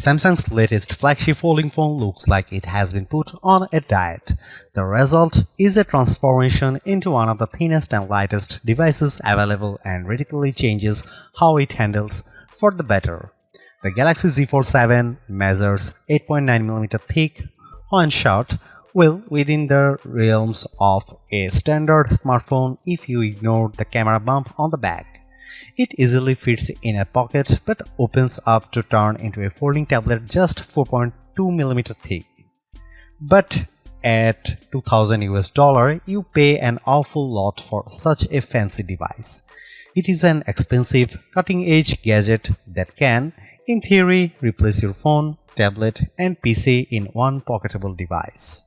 Samsung's latest flagship folding phone looks like it has been put on a diet. The result is a transformation into one of the thinnest and lightest devices available and radically changes how it handles for the better. The Galaxy Z Fold 7 measures 8.9mm thick when shot, well within the realms of a standard smartphone if you ignore the camera bump on the back. It easily fits in a pocket but opens up to turn into a folding tablet just 4.2mm thick. But at $2,000 you pay an awful lot for such a fancy device. It is an expensive, cutting-edge gadget that can, in theory, replace your phone, tablet and PC in one pocketable device.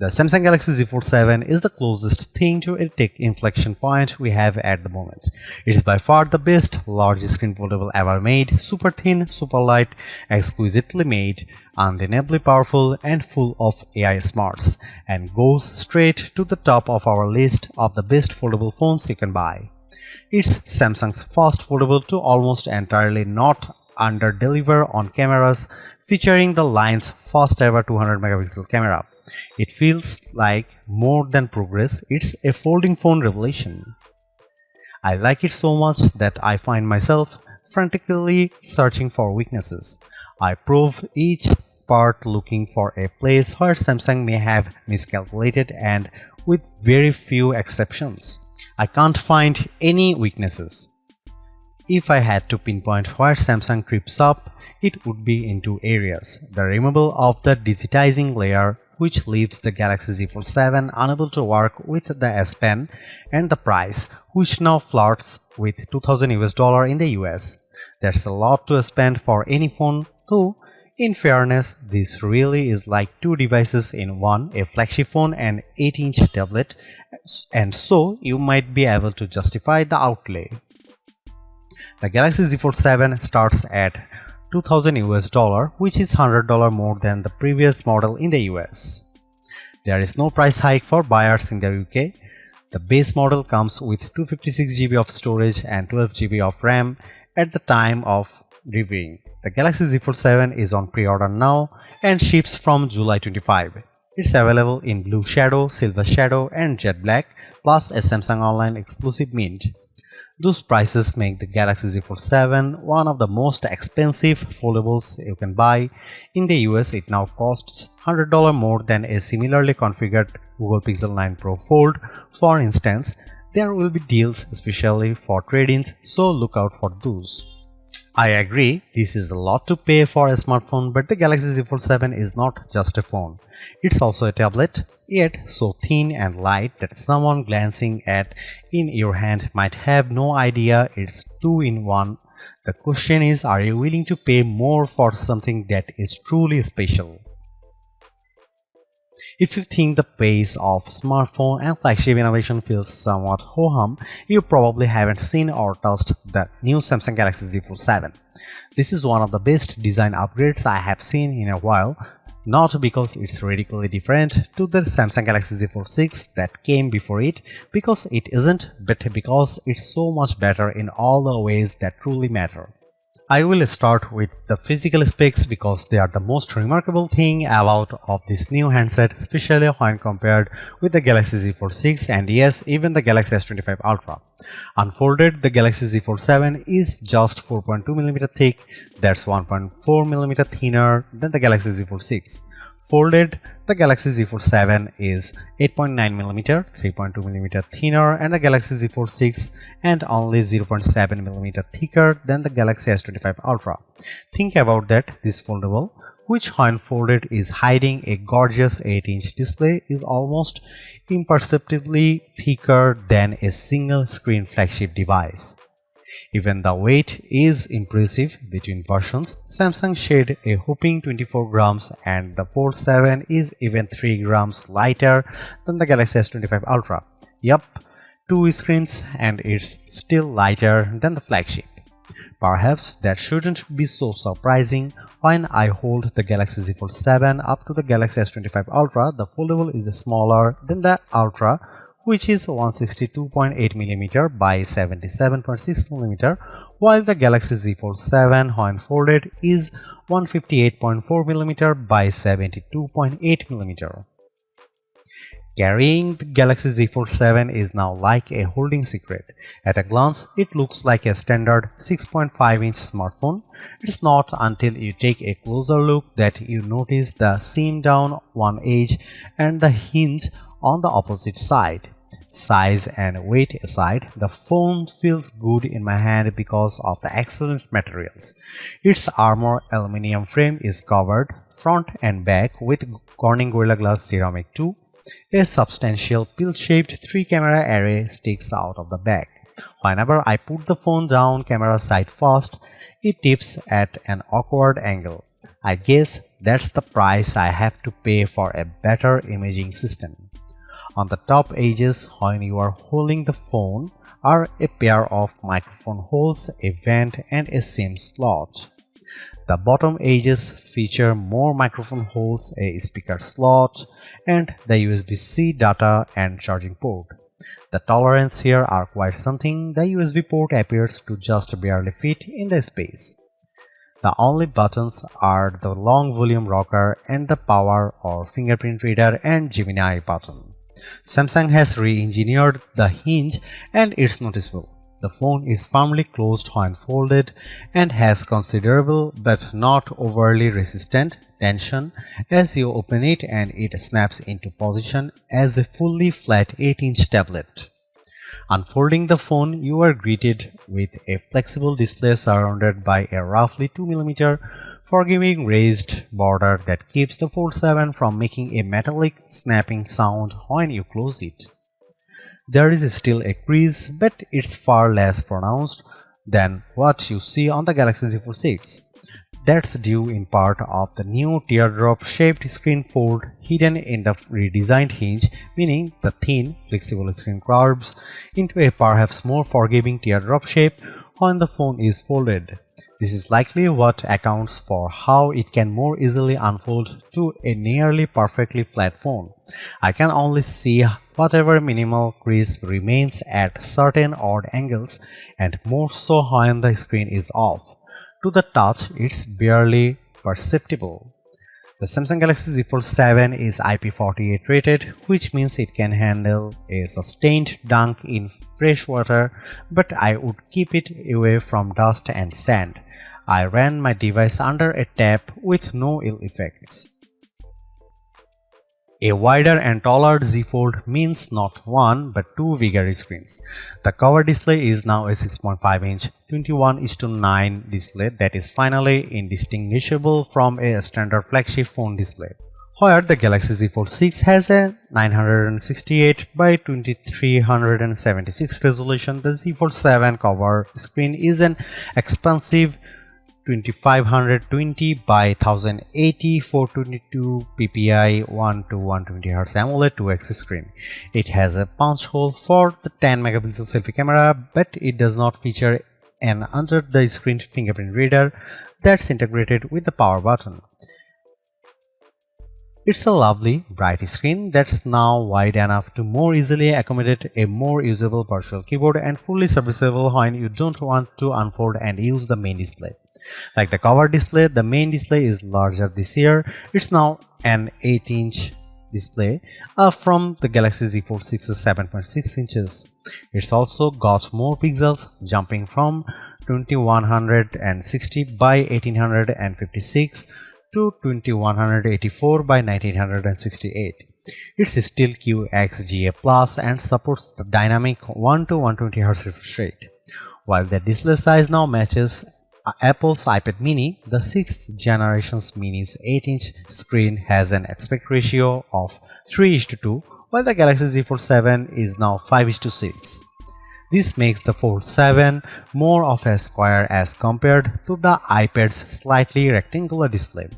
The Samsung Galaxy Z Fold 7 is the closest thing to a tech inflection point we have at the moment. It is by far the best large screen foldable ever made, super thin, super light, exquisitely made, undeniably powerful and full of AI smarts, and goes straight to the top of our list of the best foldable phones you can buy. It's Samsung's first foldable to almost entirely not under-deliver on cameras, featuring the line's first ever 200MP camera. It feels like more than progress, it's a folding phone revelation. I like it so much that I find myself frantically searching for weaknesses. I probe each part looking for a place where Samsung may have miscalculated, and with very few exceptions, I can't find any weaknesses. If I had to pinpoint where Samsung trips up, it would be in two areas: the removal of the digitizing layer, which leaves the Galaxy Z Fold 7 unable to work with the S Pen, and the price, which now flirts with $2,000 in the US. That's a lot to spend for any phone, though in fairness, this really is like two devices in one, a flagship phone and 8-inch tablet, and so you might be able to justify the outlay. The Galaxy Z Fold 7 starts at $2,000, which is $100 more than the previous model in the US. There is no price hike for buyers in the UK. The base model comes with 256GB of storage and 12GB of RAM at the time of reviewing. The Galaxy Z Fold 7 is on pre-order now and ships from July 25. It's available in Blue Shadow, Silver Shadow and Jet Black, plus a Samsung Online exclusive mint. Those prices make the Galaxy Z Fold 7 one of the most expensive foldables you can buy. In the US, it now costs $100 more than a similarly configured Google Pixel 9 Pro Fold. For instance, there will be deals especially for trade-ins, so look out for those. I agree, this is a lot to pay for a smartphone, but the Galaxy Z Fold 7 is not just a phone. It's also a tablet, yet so thin and light that someone glancing at in your hand might have no idea it's two-in-one. The question is, are you willing to pay more for something that is truly special? If you think the pace of smartphone and flagship innovation feels somewhat ho-hum, you probably haven't seen or touched the new Samsung Galaxy Z Fold 7. This is one of the best design upgrades I have seen in a while, not because it's radically different to the Samsung Galaxy Z Fold 6 that came before it, because it isn't, but because it's so much better in all the ways that truly matter. I will start with the physical specs because they are the most remarkable thing about of this new handset, especially when compared with the Galaxy Z Fold 6 and yes, even the Galaxy S25 Ultra. Unfolded, the Galaxy Z Fold 7 is just 4.2mm thick, that's 1.4mm thinner than the Galaxy Z Fold 6. Folded, the Galaxy Z Fold 7 is 8.9mm, 3.2mm thinner and the Galaxy Z Fold 6 and only 0.7mm thicker than the Galaxy S25 Ultra. Think about that, this foldable, which when folded is hiding a gorgeous 8-inch display, is almost imperceptibly thicker than a single screen flagship device. Even the weight is impressive. Between versions, Samsung shed a whopping 24 grams and the Fold 7 is even 3 grams lighter than the Galaxy S25 Ultra. Yup, 2 screens and it's still lighter than the flagship. Perhaps that shouldn't be so surprising. When I hold the Galaxy Z Fold 7 up to the Galaxy S25 Ultra, the foldable is smaller than the Ultra, which is 162.8mm by 77.6mm, while the Galaxy Z Fold 7 when folded is 158.4mm by 72.8mm. Carrying the Galaxy Z Fold 7 is now like a holding secret. At a glance, it looks like a standard 6.5-inch smartphone. It's not until you take a closer look that you notice the seam down one edge and the hinge on the opposite side. Size and weight aside, the phone feels good in my hand because of the excellent materials. Its armor aluminum frame is covered front and back with Corning Gorilla Glass Ceramic 2. A substantial pill-shaped 3-camera array sticks out of the back. Whenever I put the phone down camera side first, it tips at an awkward angle. I guess that's the price I have to pay for a better imaging system. On the top edges, when you are holding the phone, are a pair of microphone holes, a vent, and a SIM slot. The bottom edges feature more microphone holes, a speaker slot, and the USB-C data and charging port. The tolerances here are quite something. The USB port appears to just barely fit in the space. The only buttons are the long volume rocker and the power or fingerprint reader and Gemini button. Samsung has re-engineered the hinge and it's noticeable. The phone is firmly closed when folded and has considerable but not overly resistant tension as you open it, and it snaps into position as a fully flat 8-inch tablet. Unfolding the phone, you are greeted with a flexible display surrounded by a roughly 2mm forgiving raised border that keeps the Fold 7 from making a metallic snapping sound when you close it. There is still a crease, but it's far less pronounced than what you see on the Galaxy Z Fold 6. That's due in part of the new teardrop-shaped screen fold hidden in the redesigned hinge, meaning the thin, flexible screen curves into a perhaps more forgiving teardrop shape when the phone is folded. This is likely what accounts for how it can more easily unfold to a nearly perfectly flat phone. I can only see whatever minimal crease remains at certain odd angles, and more so when the screen is off. To the touch, it's barely perceptible. The Samsung Galaxy Z Fold 7 is IP48 rated, which means it can handle a sustained dunk in fresh water, but I would keep it away from dust and sand. I ran my device under a tap with no ill effects. A wider and taller Z Fold means not one but two bigger screens. The cover display is now a 6.5-inch 21:9 display that is finally indistinguishable from a standard flagship phone display. Where the Galaxy Z Fold 6 has a 968 by 2376 resolution, the Z Fold 7 cover screen is an expansive 2520 by 1080 422 ppi 1 to 120 Hz AMOLED 2x screen. It has a punch hole for the 10 megapixel selfie camera, but it does not feature an under the screen fingerprint reader that's integrated with the power button. It's a lovely, bright screen that's now wide enough to more easily accommodate a more usable virtual keyboard and fully serviceable when you don't want to unfold and use the main display. Like the cover display, the main display is larger this year. It's now an 8-inch display from the Galaxy Z Fold 6's 7.6 inches. It's also got more pixels, jumping from 2160 by 1856 to 2184 by 1968. It's still QXGA Plus and supports the dynamic 1 to 120 Hz refresh rate. While the display size now matches Apple's iPad mini, the 6th generation's mini's 8-inch screen has an aspect ratio of 3:2, while the Galaxy Z Fold 7 is now 5:6. This makes the Fold 7 more of a square as compared to the iPad's slightly rectangular display.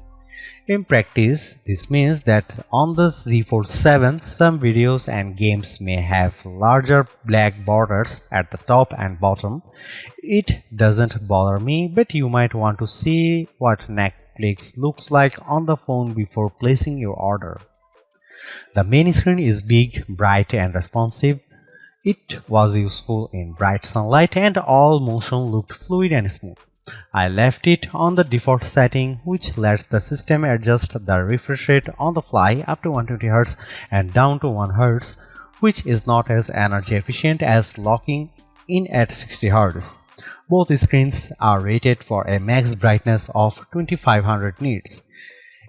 In practice, this means that on the Z Fold 7, some videos and games may have larger black borders at the top and bottom. It doesn't bother me, but you might want to see what Netflix looks like on the phone before placing your order. The main screen is big, bright and responsive. It was useful in bright sunlight and all motion looked fluid and smooth. I left it on the default setting, which lets the system adjust the refresh rate on the fly up to 120 Hz and down to 1 Hz, which is not as energy efficient as locking in at 60 Hz. Both screens are rated for a max brightness of 2500 nits.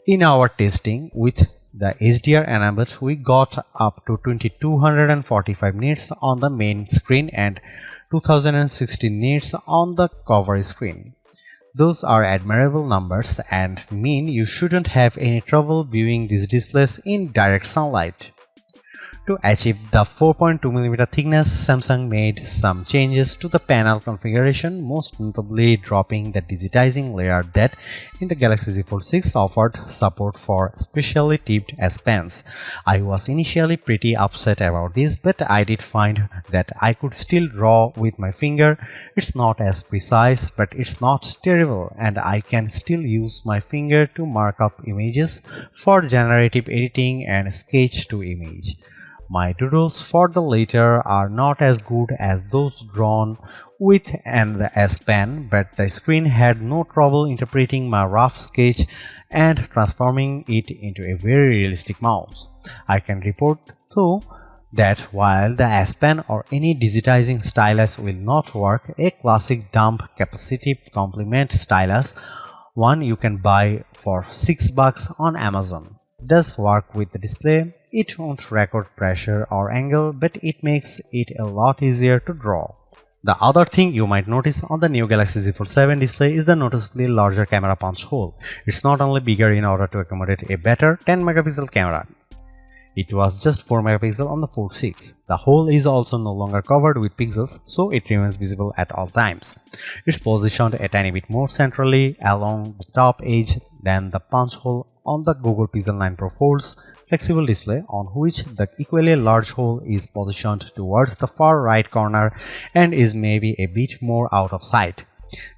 In our testing with the HDR enabled, we got up to 2245 nits on the main screen and 2016 nits on the cover screen. Those are admirable numbers and mean you shouldn't have any trouble viewing these displays in direct sunlight. To achieve the 4.2mm thickness, Samsung made some changes to the panel configuration, most notably dropping the digitizing layer that in the Galaxy Z Fold 6 offered support for specially tipped S Pens. I was initially pretty upset about this, but I did find that I could still draw with my finger. It's not as precise, but it's not terrible, and I can still use my finger to mark up images for generative editing and sketch to image. My doodles for the latter are not as good as those drawn with the S Pen, but the screen had no trouble interpreting my rough sketch and transforming it into a very realistic mouse. I can report though that while the S Pen or any digitizing stylus will not work, a classic dump capacitive complement stylus, one you can buy for $6 on Amazon, does work with the display. It won't record pressure or angle, but it makes it a lot easier to draw. The other thing you might notice on the new Galaxy Z Fold 7 display is the noticeably larger camera punch hole. It's not only bigger in order to accommodate a better 10-megapixel camera. It was just 4 megapixel on the Fold 6. The hole is also no longer covered with pixels, so it remains visible at all times. It's positioned a tiny bit more centrally along the top edge than the punch hole on the Google Pixel 9 Pro Fold's flexible display, on which the equally large hole is positioned towards the far right corner and is maybe a bit more out of sight.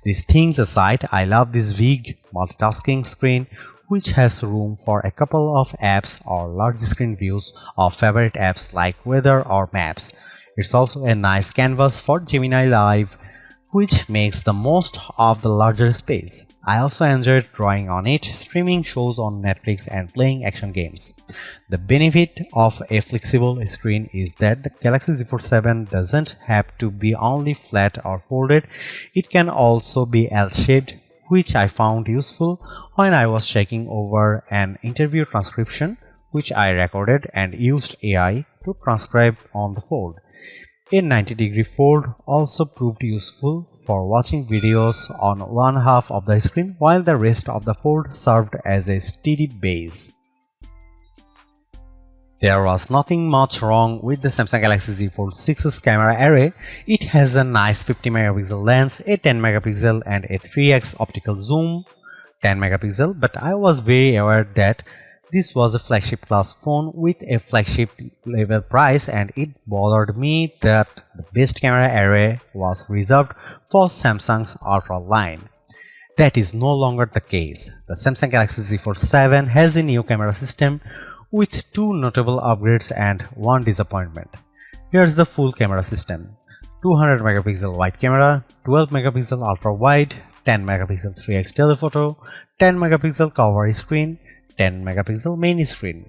These things aside, I love this big multitasking screen, which has room for a couple of apps or large screen views of favorite apps like weather or maps. It's also a nice canvas for Gemini Live, which makes the most of the larger space. I also enjoyed drawing on it, streaming shows on Netflix and playing action games. The benefit of a flexible screen is that the Galaxy Z Fold 7 doesn't have to be only flat or folded, it can also be L-shaped, which I found useful when I was checking over an interview transcription which I recorded and used AI to transcribe on the fold. A 90-degree fold also proved useful for watching videos on one half of the screen, while the rest of the fold served as a steady base. There was nothing much wrong with the Samsung Galaxy Z Fold 6's camera array. It has a nice 50-megapixel lens, a 10-megapixel and a 3x optical zoom, 10-megapixel, but I was very aware that this was a flagship class phone with a flagship level price, and it bothered me that the best camera array was reserved for Samsung's Ultra line. That is no longer the case. The Samsung Galaxy Z Fold 7 has a new camera system with two notable upgrades and one disappointment. Here's the full camera system: 200 megapixel wide camera, 12 megapixel ultra wide, 10 megapixel 3x telephoto, 10 megapixel cover screen, 10 megapixel main screen.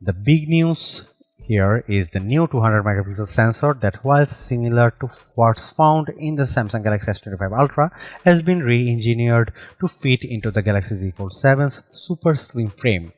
The big news here is the new 200 megapixel sensor that, while similar to what's found in the Samsung Galaxy S25 Ultra, has been re-engineered to fit into the Galaxy Z Fold 7's super slim frame.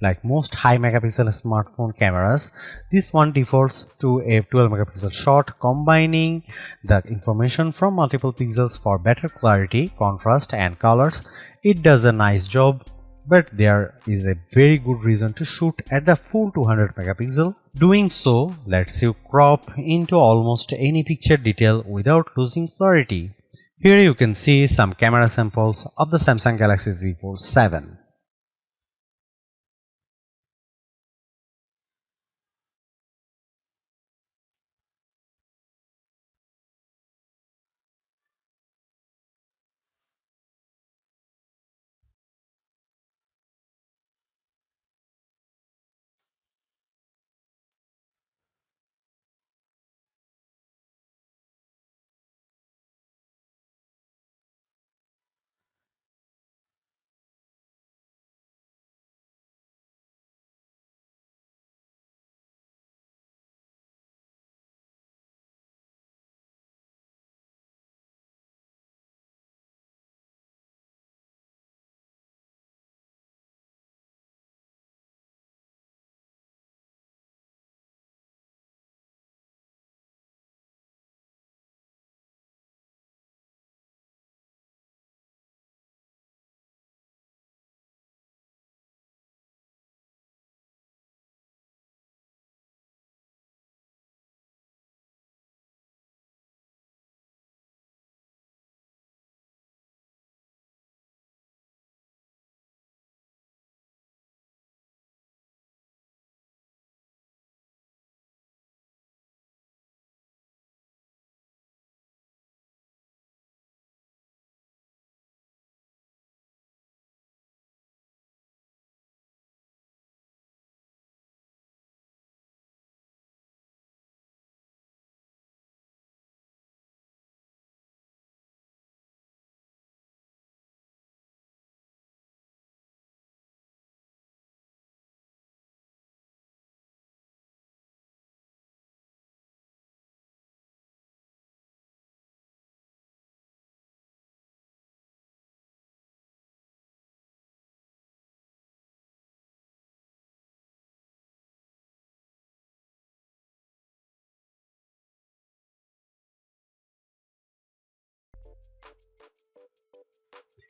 Like most high megapixel smartphone cameras, this one defaults to a 12 megapixel shot, combining the information from multiple pixels for better clarity, contrast and colors. It does a nice job, but there is a very good reason to shoot at the full 200 megapixel. Doing so lets you crop into almost any picture detail without losing clarity. Here you can see some camera samples of the Samsung Galaxy Z Fold 7.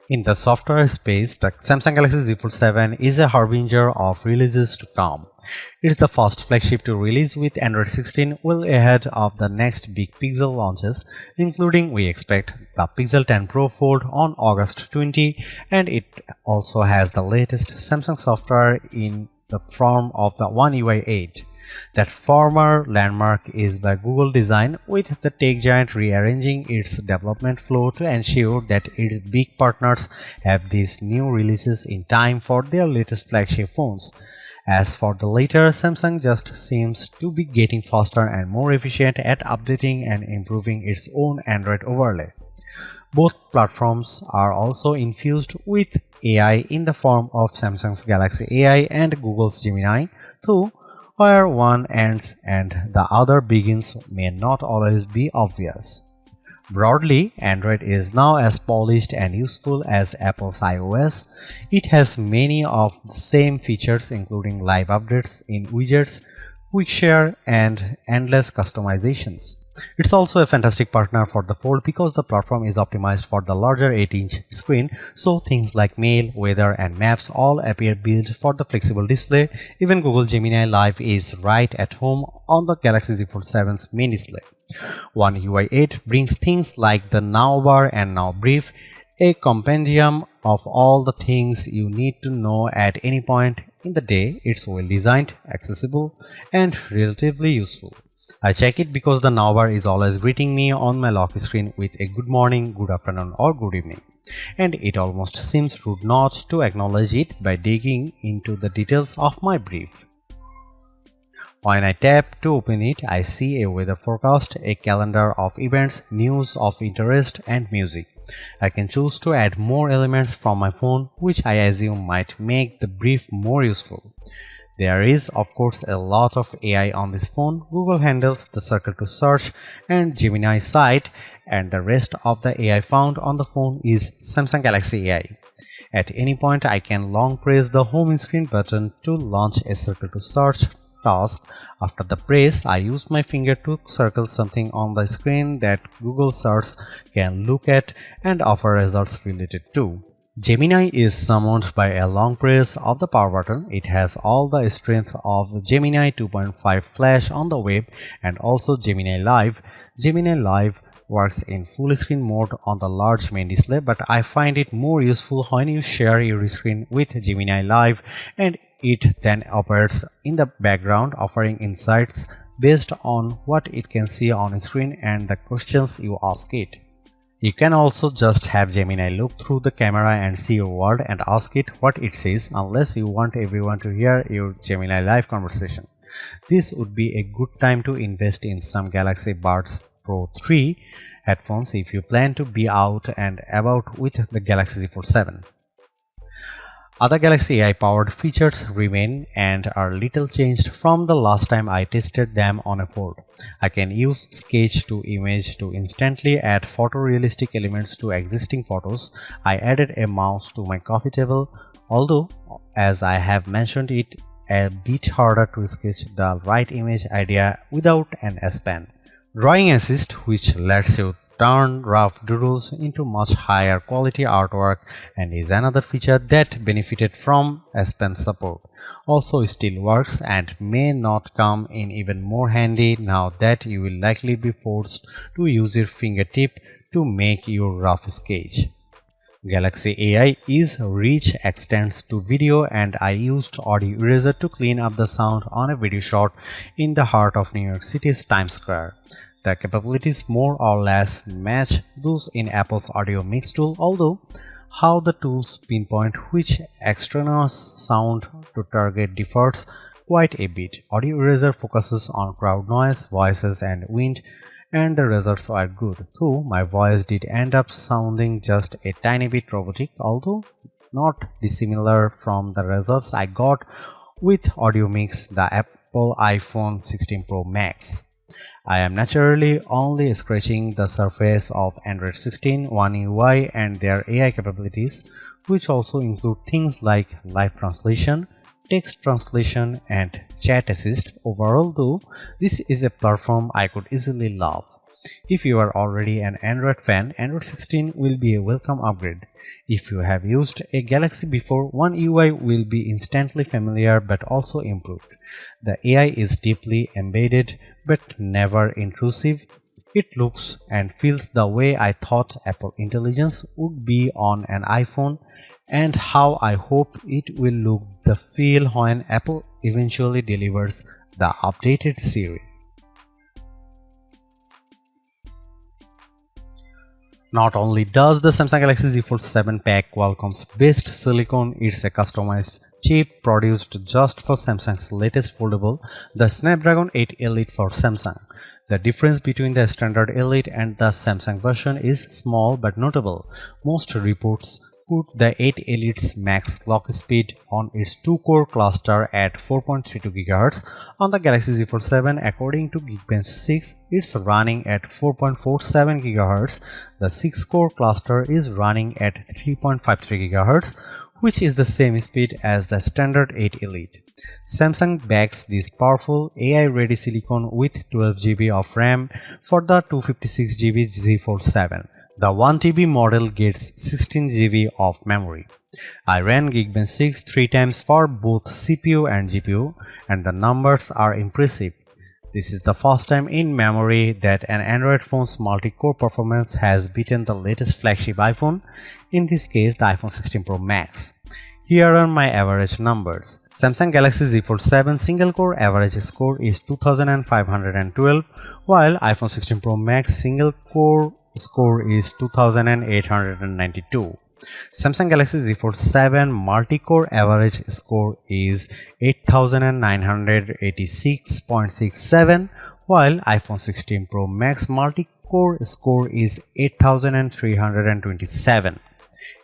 In the software space, the Samsung Galaxy Z Fold 7 is a harbinger of releases to come. It's the first flagship to release with Android 16, well ahead of the next big Pixel launches, including we expect the Pixel 10 Pro Fold on August 20, and it also has the latest Samsung software in the form of the One UI 8. That former landmark is by Google design, with the tech giant rearranging its development flow to ensure that its big partners have these new releases in time for their latest flagship phones. As for the latter, Samsung just seems to be getting faster and more efficient at updating and improving its own Android overlay. Both platforms are also infused with AI in the form of Samsung's Galaxy AI and Google's Gemini, though where one ends and the other begins may not always be obvious. Broadly, Android is now as polished and useful as Apple's iOS. It has many of the same features, including live updates in widgets, quick share, and endless customizations. It's also a fantastic partner for the Fold because the platform is optimized for the larger 8-inch screen, so things like mail, weather, and maps all appear built for the flexible display. Even Google Gemini Live is right at home on the Galaxy Z Fold 7's main display. One UI 8 brings things like the Now bar and Now brief, a compendium of all the things you need to know at any point in the day. It's well designed, accessible, and relatively useful. I check it because the Now bar is always greeting me on my lock screen with a good morning, good afternoon, or good evening, and it almost seems rude not to acknowledge it by digging into the details of my brief. When I tap to open it, I see a weather forecast, a calendar of events, news of interest, and music. I can choose to add more elements from my phone, which I assume might make the brief more useful. There is, of course, a lot of AI on this phone. Google handles the circle to search and Gemini site, and the rest of the AI found on the phone is Samsung Galaxy AI. At any point, I can long press the home screen button to launch a circle to search task. After the press, I use my finger to circle something on the screen that Google search can look at and offer results related to. Gemini is summoned by a long press of the power button. It has all the strength of Gemini 2.5 Flash on the web and also Gemini Live. Gemini Live works in full screen mode on the large main display, but I find it more useful when you share your screen with Gemini Live and it then operates in the background, offering insights based on what it can see on screen and the questions you ask it. You can also just have Gemini look through the camera and see your world and ask it what it says, unless you want everyone to hear your Gemini Live conversation. This would be a good time to invest in some Galaxy Buds Pro 3 headphones if you plan to be out and about with the Galaxy Z Fold 7. Other Galaxy AI powered features remain and are little changed from the last time I tested them on a Fold. I can use sketch to image to instantly add photorealistic elements to existing photos. I added a mouse to my coffee table, although as I have mentioned it a bit harder to sketch the right image idea without an S Pen. Drawing Assist, which lets you turn rough doodles into much higher quality artwork and is another feature that benefited from S Pen support. Also still works and may not come in even more handy now that you will likely be forced to use your fingertip to make your rough sketch. Galaxy AI is rich extends to video, and I used Audio Eraser to clean up the sound on a video shot in the heart of New York City's Times Square. The capabilities more or less match those in Apple's Audio Mix tool, although how the tools pinpoint which extraneous sound to target differs quite a bit. Audio Eraser focuses on crowd noise, voices, and wind, and the results are good, though my voice did end up sounding just a tiny bit robotic, although not dissimilar from the results I got with Audio Mix, the Apple iPhone 16 Pro Max. I am naturally only scratching the surface of Android 16, One UI, and their AI capabilities, which also include things like live translation, text translation, and chat assist. Overall, though, this is a platform I could easily love. If you are already an Android fan, Android 16 will be a welcome upgrade. If you have used a Galaxy before, One UI will be instantly familiar but also improved. The AI is deeply embedded but never intrusive. It looks and feels the way I thought Apple Intelligence would be on an iPhone, and how I hope it will look the feel when Apple eventually delivers the updated Siri. Not only does the Samsung Galaxy Z Fold 7 pack Qualcomm's best silicon, it's a customized chip produced just for Samsung's latest foldable, the Snapdragon 8 Elite for Samsung. The difference between the standard Elite and the Samsung version is small but notable. Most reports put the 8 Elite's max clock speed on its 2-core cluster at 4.32 GHz. On the Galaxy Z Fold 7, according to Geekbench 6, it's running at 4.47 GHz. The 6-core cluster is running at 3.53 GHz, which is the same speed as the standard 8 Elite. Samsung backs this powerful AI-ready silicon with 12 GB of RAM for the 256 GB Z Fold 7. The 1 TB model gets 16 GB of memory. I ran Geekbench 6 3 times for both CPU and GPU, and the numbers are impressive. This is the first time in memory that an Android phone's multi-core performance has beaten the latest flagship iPhone, in this case the iPhone 16 Pro Max. Here are my average numbers. Samsung Galaxy Z Fold 7 single-core average score is 2512, while iPhone 16 Pro Max single-core score is 2892. Samsung Galaxy Z Fold 7 multi-core average score is 8986.67, while iPhone 16 Pro Max multi-core score is 8327.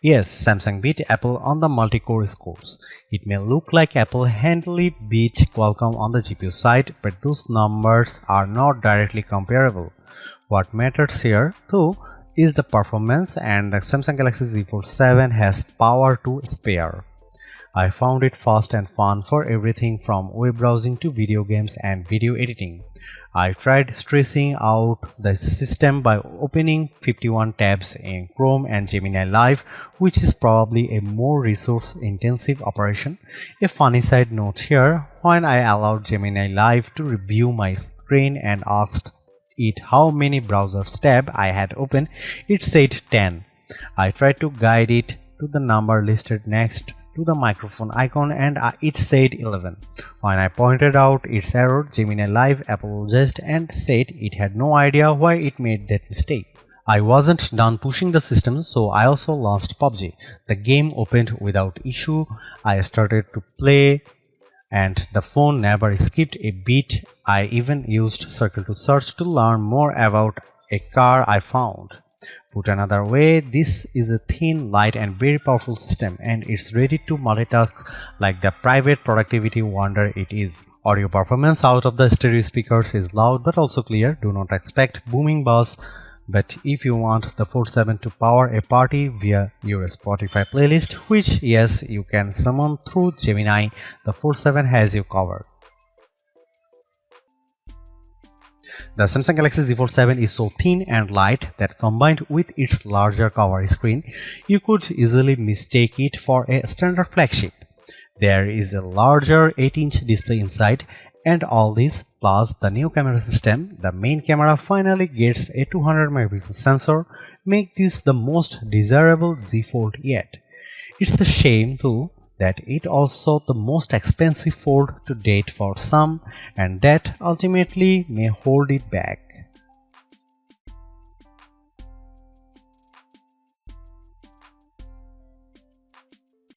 Yes, Samsung beat Apple on the multi-core scores. It may look like Apple handily beat Qualcomm on the GPU side, but those numbers are not directly comparable. What matters here, though, is the performance, and the Samsung Galaxy Z Fold 7 has power to spare. I found it fast and fun for everything from web browsing to video games and video editing. I tried stressing out the system by opening 51 tabs in Chrome and Gemini Live, which is probably a more resource-intensive operation. A funny side note here, when I allowed Gemini Live to review my screen and asked it how many browser tabs I had opened, it said 10. I tried to guide it to the number listed next to the microphone icon, and it said 11. When I pointed out its error, Gemini Live apologized and said it had no idea why it made that mistake. I wasn't done pushing the system, so I also launched PUBG. The game opened without issue. I started to play and the phone never skipped a beat. I even used Circle to search to learn more about a car I found. Put another way, this is a thin, light and very powerful system, and it's ready to multitask like the private productivity wonder it is. Audio performance out of the stereo speakers is loud but also clear. Do not expect booming bass, but if you want the Fold 7 to power a party via your Spotify playlist, which yes, you can summon through Gemini, the Fold 7 has you covered. The Samsung Galaxy Z Fold 7 is so thin and light that combined with its larger cover screen, you could easily mistake it for a standard flagship. There is a larger 8-inch display inside, and all this plus the new camera system, the main camera finally gets a 200 megapixel sensor, make this the most desirable Z Fold yet. It's a shame too that it also the most expensive fold to date for some, and that ultimately may hold it back.